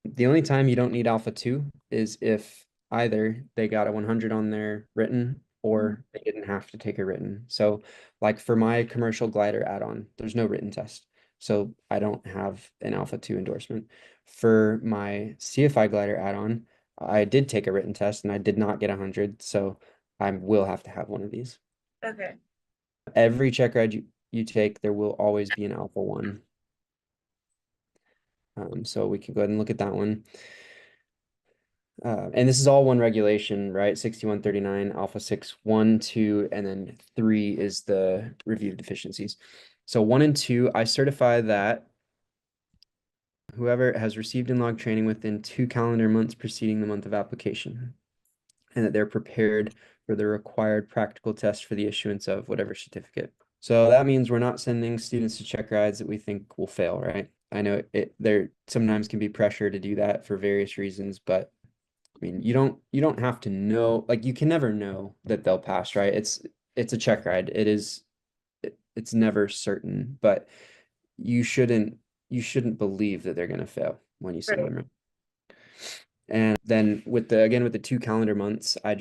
The only time you don't need Alpha 2 is if either they got a 100 on their written or they didn't have to take a written. So like for my commercial glider add-on, there's no written test. So I don't have an Alpha 2 endorsement. For my CFI glider add-on, I did take a written test and I did not get 100. So I will have to have one of these. Okay. Every check ride you take, there will always be an Alpha 1. So we can go ahead and look at that one. And this is all one regulation, right? 6139, Alpha 6, 1, 2, and then 3 is the review of deficiencies. So 1 and 2, I certify that whoever has received in-log training within 2 calendar months preceding the month of application, and that they're prepared for the required practical test for the issuance of whatever certificate. So that means we're not sending students to check rides that we think will fail, right? I know there sometimes can be pressure to do that for various reasons, but I mean, you don't have to know, like you can never know that they'll pass, right? It's a check ride. It's never certain, but you shouldn't believe that they're going to fail when you send Right. them. And then with the 2 calendar months, I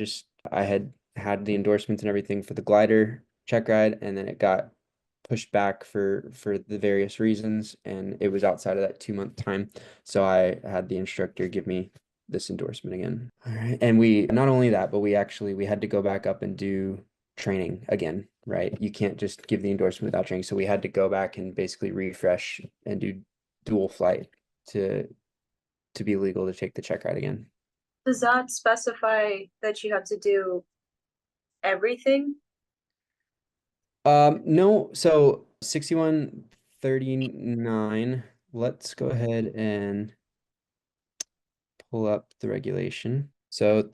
had the endorsements and everything for the glider check ride, and then it got pushed back for the various reasons, and it was outside of that 2 month time. So I had the instructor give me this endorsement again. All right. And we not only that, but we had to go back up and do training again, right? You can't just give the endorsement without training. So we had to go back and basically refresh and do dual flight to be legal to take the check ride again. Does that specify that you have to do everything? No, so 6139, let's go ahead and pull up the regulation. So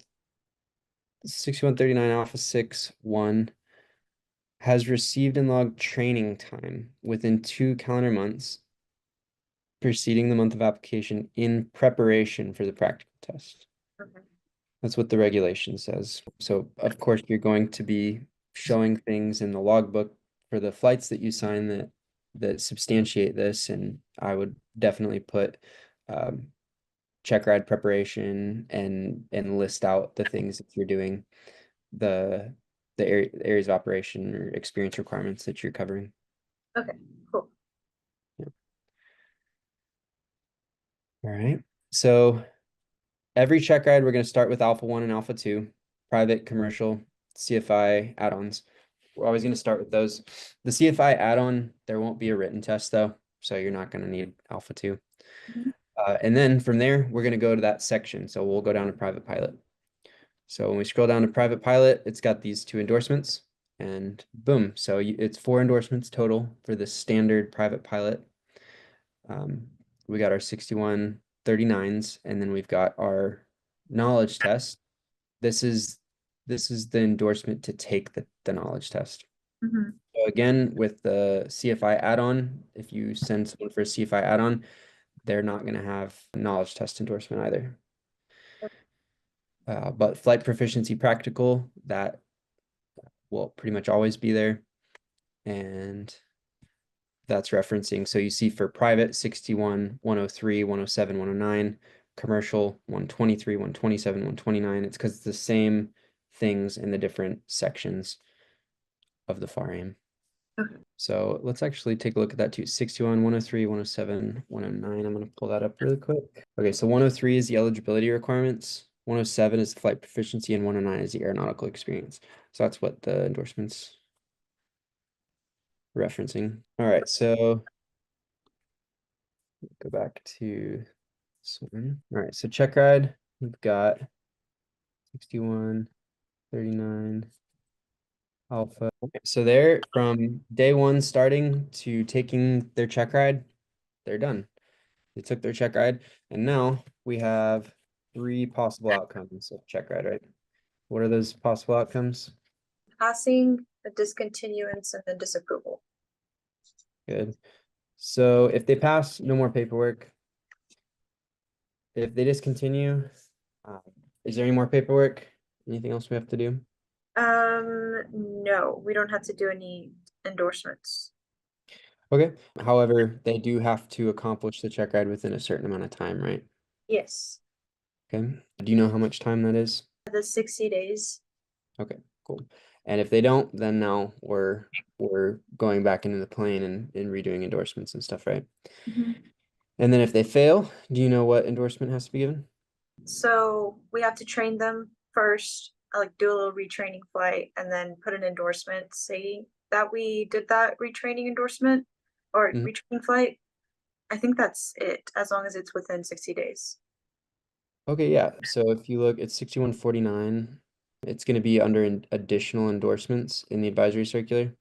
6139 Alpha 6 1 has received and logged training time within 2 calendar months preceding the month of application in preparation for the practical test. Okay. That's what the regulation says. So of course you're going to be showing things in the logbook for the flights that you sign that substantiate this, and I would definitely put check ride preparation and list out the things that you're doing, the areas of operation or experience requirements that you're covering. Okay, cool. Yeah. All right. So every check ride, we're going to start with Alpha 1 and Alpha 2, private, commercial, CFI add-ons. We're always going to start with those. The CFI add-on, there won't be a written test though, so you're not going to need Alpha 2. Mhm. And then from there, we're going to go to that section. So we'll go down to private pilot. So when we scroll down to private pilot, it's got these 2 endorsements and boom. So it's 4 endorsements total for the standard private pilot. We got our 6139s, and then we've got our knowledge test. This is the endorsement to take the knowledge test. Mhm. So again, with the CFI add-on, if you send someone for a CFI add-on, they're not going to have knowledge test endorsement either. But flight proficiency practical, that will pretty much always be there. And that's referencing. So you see for private 61, 103, 107, 109, commercial 123, 127, 129. It's because it's the same things in the different sections of the FAR-AM. Okay. So let's actually take a look at that too. 61, 103, 107, 109. I'm going to pull that up really quick. Okay, so 103 is the eligibility requirements. 107 is the flight proficiency, and 109 is the aeronautical experience. So that's what the endorsements referencing. All right, so go back to this one. All right, so Checkride, we've got 61, 39, Alpha. Okay, so they're from day one starting to taking their Checkride, they're done. They took their Checkride, and now we have three possible outcomes of Checkride, right? What are those possible outcomes? Passing, a discontinuance, and then disapproval. Good. So if they pass, no more paperwork. If they discontinue, uh, is there any more paperwork? Anything else we have to do? No, we don't have to do any endorsements. Okay. However, they do have to accomplish the check ride within a certain amount of time, right? Yes, Okay. Do you know how much time that is? the 60 days. Okay, cool. And if they don't, then now we're going back into the plane and redoing endorsements and stuff, right? And then if they fail, do you know what endorsement has to be given? So we have to train them first, like do a little retraining flight, and then put an endorsement saying that we did that retraining endorsement or Mhm. retraining flight. I think that's it, as long as it's within 60 days. Okay, yeah. So if you look at 6149, it's going to be under additional endorsements in the advisory circular.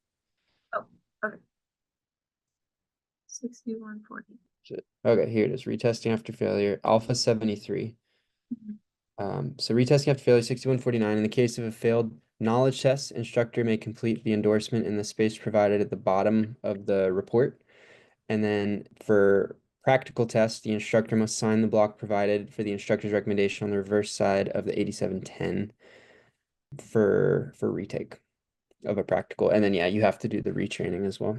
Oh, okay. 6140. Okay, here it is. Retesting after failure, Alpha 73. So retesting after failure 6149. In the case of a failed knowledge test, instructor may complete the endorsement in the space provided at the bottom of the report. And then for practical test, the instructor must sign the block provided for the instructor's recommendation on the reverse side of the 8710 for retake of a practical. And then yeah, you have to do the retraining as well.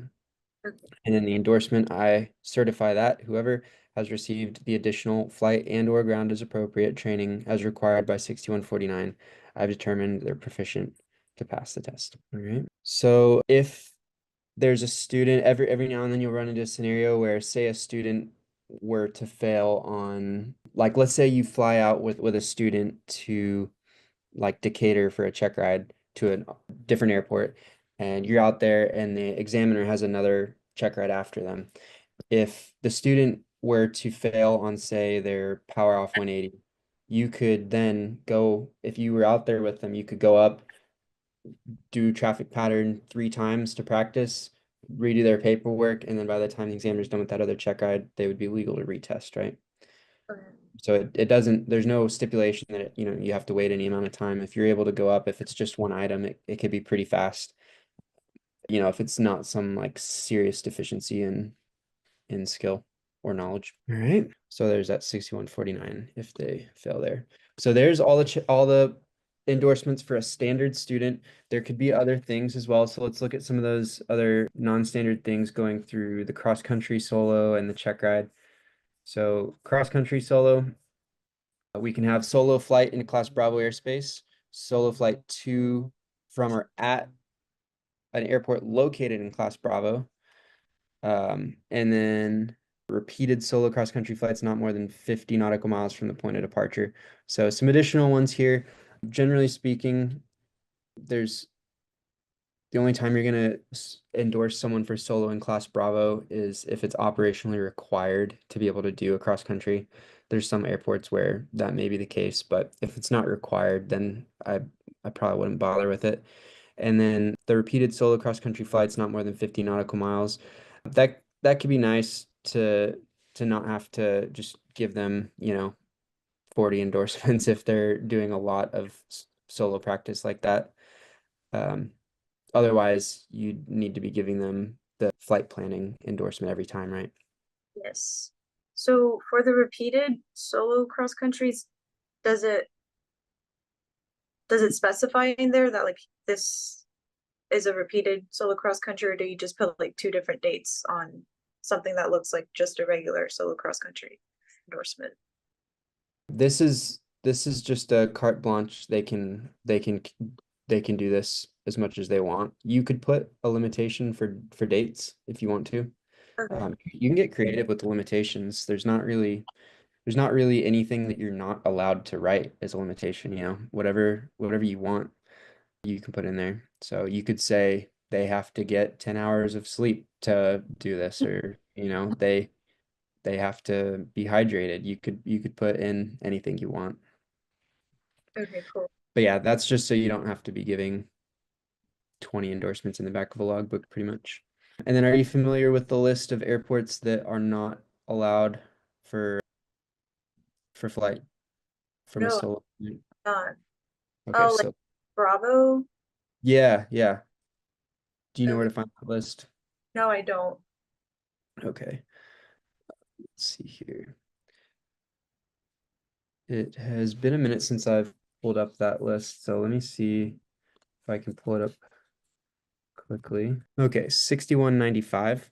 Okay. And then the endorsement, I certify that whoever has received the additional flight and or ground as appropriate training as required by 6149, I've determined they're proficient to pass the test. All right. So if there's a student, every now and then you'll run into a scenario where, say, a student were to fail on, like, let's say you fly out with a student to like Decatur for a check ride to a different airport, and you're out there and the examiner has another check ride after them. If the student were to fail on, say, their power off 180, you could then go, if you were out there with them, you could go up, do traffic pattern 3 times to practice, redo their paperwork, and then by the time the examiner's done with that other check ride, they would be legal to retest, right? Okay. So it doesn't, there's no stipulation that you have to wait any amount of time. If you're able to go up, if it's just one item, it could be pretty fast. If it's not some like serious deficiency in skill or knowledge. All right. So there's that 6149 if they fail there. So there's all the endorsements for a standard student. There could be other things as well. So let's look at some of those other non-standard things going through the cross-country solo and the check ride. So cross-country solo, we can have solo flight in class Bravo airspace, solo flight to from or at an airport located in class Bravo, and then repeated solo cross-country flights not more than 50 nautical miles from the point of departure. So some additional ones here. Generally speaking, there's the only time you're going to endorse someone for solo in class Bravo is if it's operationally required to be able to do a cross country. There's some airports where that may be the case, but if it's not required, then I probably wouldn't bother with it. And then the repeated solo cross country flights not more than 50 nautical miles. That could be nice to not have to just give them, 40 endorsements if they're doing a lot of solo practice like that. Um, Otherwise, you need to be giving them the flight planning endorsement every time, right? Yes. So for the repeated solo cross countries, does it Does it specify in there that like this is a repeated solo cross country, or do you just put like two different dates on something that looks like just a regular solo cross country endorsement? This is just a carte blanche. They can do this as much as they want. You could put a limitation for dates if you want to. Okay. You can get creative with the limitations. There's not really anything that you're not allowed to write as a limitation, whatever you want, you can put in there. So you could say they have to get 10 hours of sleep to do this, or they have to be hydrated. You could put in anything you want. Okay, cool. But yeah, that's just so you don't have to be giving 20 endorsements in the back of a logbook, pretty much. And then are you familiar with the list of airports that are not allowed for flight from a No, solo flight? not. Okay, Oh, like so Bravo? yeah. Do you know where Okay. to find the list? No, I don't. Okay, let's see here. It has been a minute since I've pulled up that list, so let me see if I can pull it up quickly. Okay, 6195.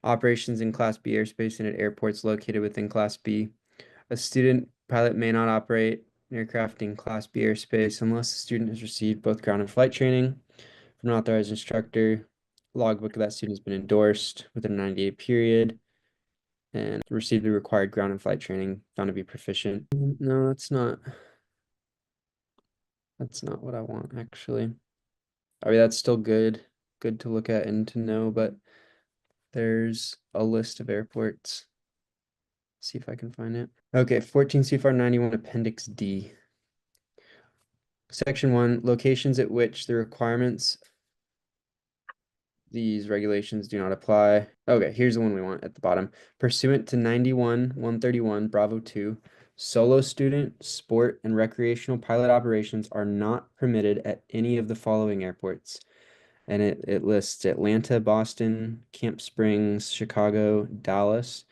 Operations in Class B airspace and at airports located within Class B. A student pilot may not operate an aircraft in Class B airspace unless the student has received both ground and flight training from an authorized instructor. Logbook of that student has been endorsed within a 90-day period and received the required ground and flight training, found to be proficient. No, that's not what I want, actually. I mean, that's still good to look at and to know, but there's a list of airports. See if I can find it. Okay, 14 CFR 91 Appendix D. Section 1, locations at which the requirements these regulations do not apply. Okay, here's the one we want at the bottom. Pursuant to 91-131 Bravo 2, solo student, sport, and recreational pilot operations are not permitted at any of the following airports. And it lists Atlanta, Boston, Camp Springs, Chicago, Dallas,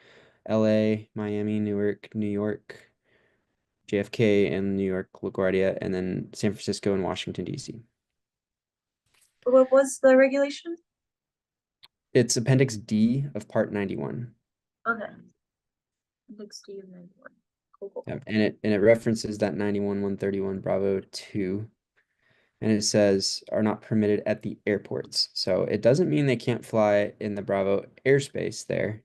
LA, Miami, Newark, New York, JFK, and New York LaGuardia, and then San Francisco and Washington, D.C. What was the regulation? It's Appendix D of Part 91. Okay. Index D of 91. Cool, cool. And it references that 91-131 Bravo 2, and it says are not permitted at the airports. So it doesn't mean they can't fly in the Bravo airspace there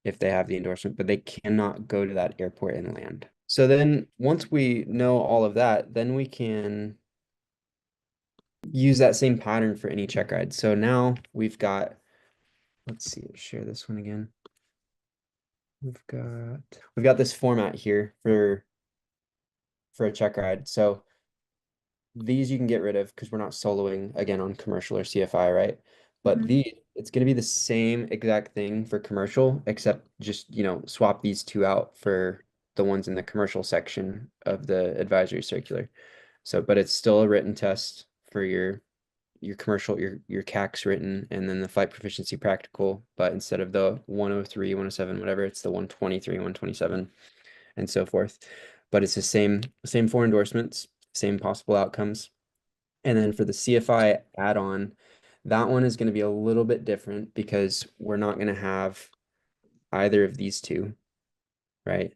if they have the endorsement, but they cannot go to that airport and land. So then once we know all of that, then we can use that same pattern for any check ride. So now let's see, share this one again. We've got this format here for a check ride. So these you can get rid of because we're not soloing again on commercial or CFI, right? But Mhm. it's going to be the same exact thing for commercial, except just, swap these two out for the ones in the commercial section of the advisory circular. So, but it's still a written test for your commercial, your CACs written, and then the flight proficiency practical, but instead of the 103, 107, whatever, it's the 123, 127, and so forth. But it's the same four endorsements, same possible outcomes. And then for the CFI add-on, that one is going to be a little bit different because we're not going to have either of these two, right?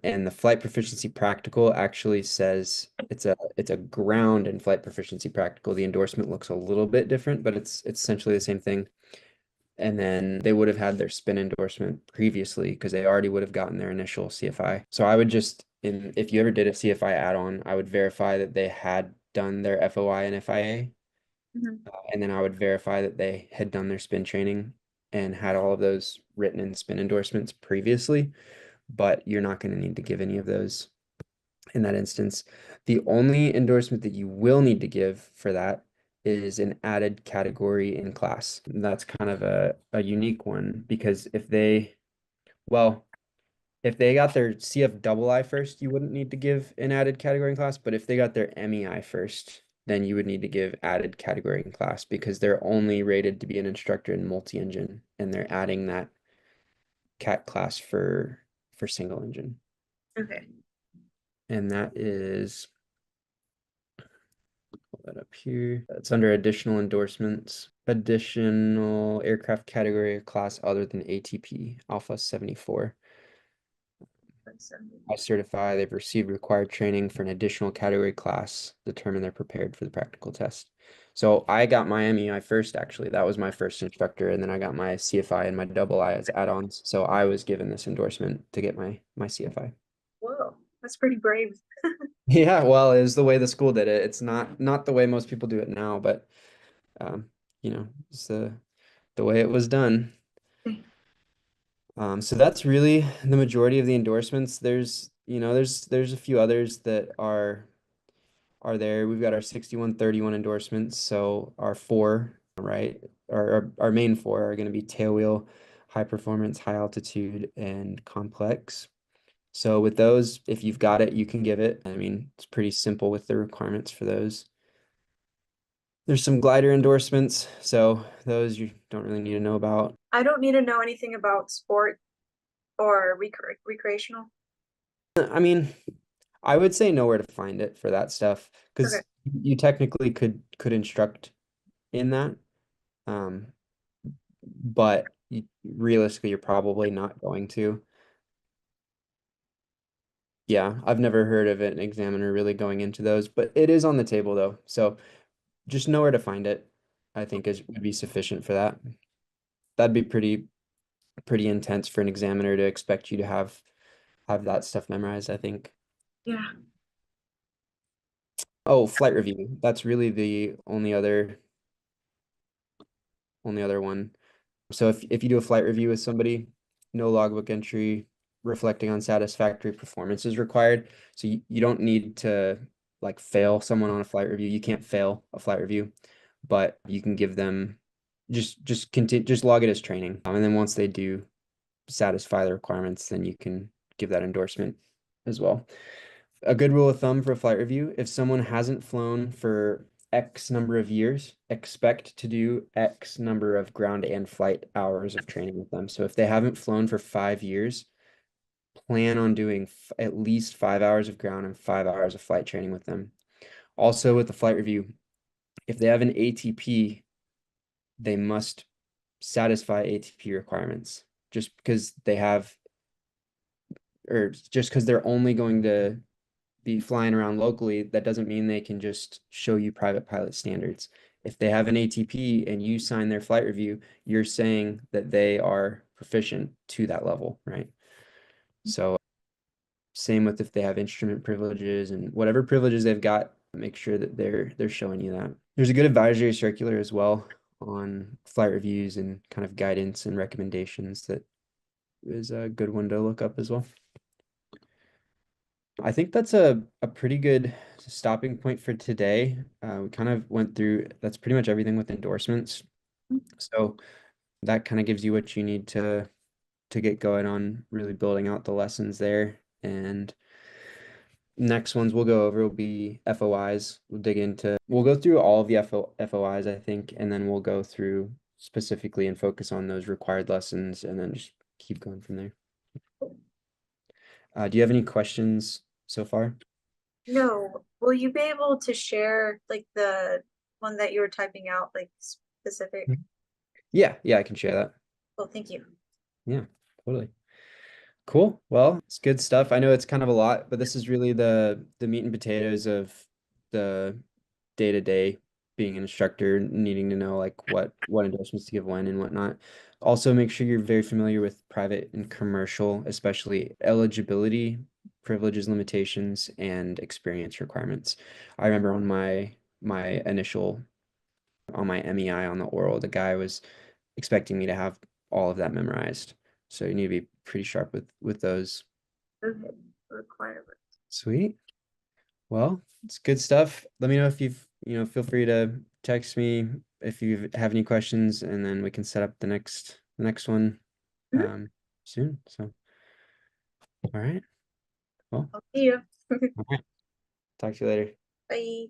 And the flight proficiency practical actually says it's a ground and flight proficiency practical. The endorsement looks a little bit different, but it's essentially the same thing. And then they would have had their spin endorsement previously because they already would have gotten their initial CFI. So I would if you ever did a CFI add-on, I would verify that they had done their FOI and FIA, Mhm. and then I would verify that they had done their spin training and had all of those written in spin endorsements previously, but you're not going to need to give any of those in that instance. The only endorsement that you will need to give for that is an added category in class. And that's kind of a unique one because if they got their CF double I first, you wouldn't need to give an added category in class. But if they got their MEI first, then you would need to give added category in class because they're only rated to be an instructor in multi-engine and they're adding that cat class for single engine. Okay. And that is that up here. It's under additional endorsements, additional aircraft category or class other than ATP, Alpha 74. I certify they've received required training for an additional category class, determine they're prepared for the practical test. So I got my MEI first, actually. That was my first instructor, and then I got my CFI and my double I as add-ons. So I was given this endorsement to get my CFI. Whoa, that's pretty brave. Yeah, well, it was the way the school did it. It's not the way most people do it now, but it's the way it was done. So that's really the majority of the endorsements. There's a few others that are there. We've got our 6131 endorsements. So our four, right? Our main four are going to be tailwheel, high performance, high altitude, and complex. So with those, if you've got it, you can give it. I mean, it's pretty simple with the requirements for those. There's some glider endorsements, so those you don't really need to know about. I don't need to know anything about sport or recreational. I mean, I would say know where to find it for that stuff Okay. because you technically could instruct in that. Um, but realistically, you're probably not going to. Yeah, I've never heard of an examiner really going into those, but it is on the table though. So just know where to find it, I think would be sufficient for that. That'd be pretty intense for an examiner to expect you to have that stuff memorized, I think. Yeah. Oh, flight review. That's really the only other one. So if you do a flight review with somebody, no logbook entry reflecting on satisfactory performance is required. So you don't need to like fail someone on a flight review. You can't fail a flight review, but you can give them just continue just log it as training. And then once they do satisfy the requirements, then you can give that endorsement as well. A good rule of thumb for a flight review, if someone hasn't flown for X number of years, expect to do X number of ground and flight hours of training with them. So if they haven't flown for 5 years, plan on doing at least 5 hours of ground and 5 hours of flight training with them. Also, with the flight review, if they have an ATP, they must satisfy ATP requirements. Just because they have, or just because they're only going to be flying around locally, that doesn't mean they can just show you private pilot standards. If they have an ATP and you sign their flight review, you're saying that they are proficient to that level, right? So same with if they have instrument privileges and whatever privileges they've got, make sure that they're showing you that. There's a good advisory circular as well on flight reviews and kind of guidance and recommendations that is a good one to look up as well. I think that's a pretty good stopping point for today. We kind of went through, that's pretty much everything with endorsements. So that kind of gives you what you need to get going on really building out the lessons there. And next ones we'll go over will be FOIs. We'll go through all of the FOIs, I think, and then we'll go through specifically and focus on those required lessons and then just keep going from there. Do you have any questions so far? No, will you be able to share like the one that you were typing out, like specific? Yeah, I can share that. Well, thank you. Yeah, totally. Cool. Well, it's good stuff. I know it's kind of a lot, but this is really the meat and potatoes of the day-to-day being an instructor, needing to know like what endorsements to give when and whatnot. Also, make sure you're very familiar with private and commercial, especially eligibility, privileges, limitations, and experience requirements. I remember on my initial on my MEI on the oral, the guy was expecting me to have all of that memorized. So you need to be pretty sharp with those. Okay, requirement. Sweet. Well, it's good stuff. Let me know if feel free to text me if you have any questions, and then we can set up the next one Mhm. soon. So, all right. Well, I'll see you. all right. Talk to you later. Bye.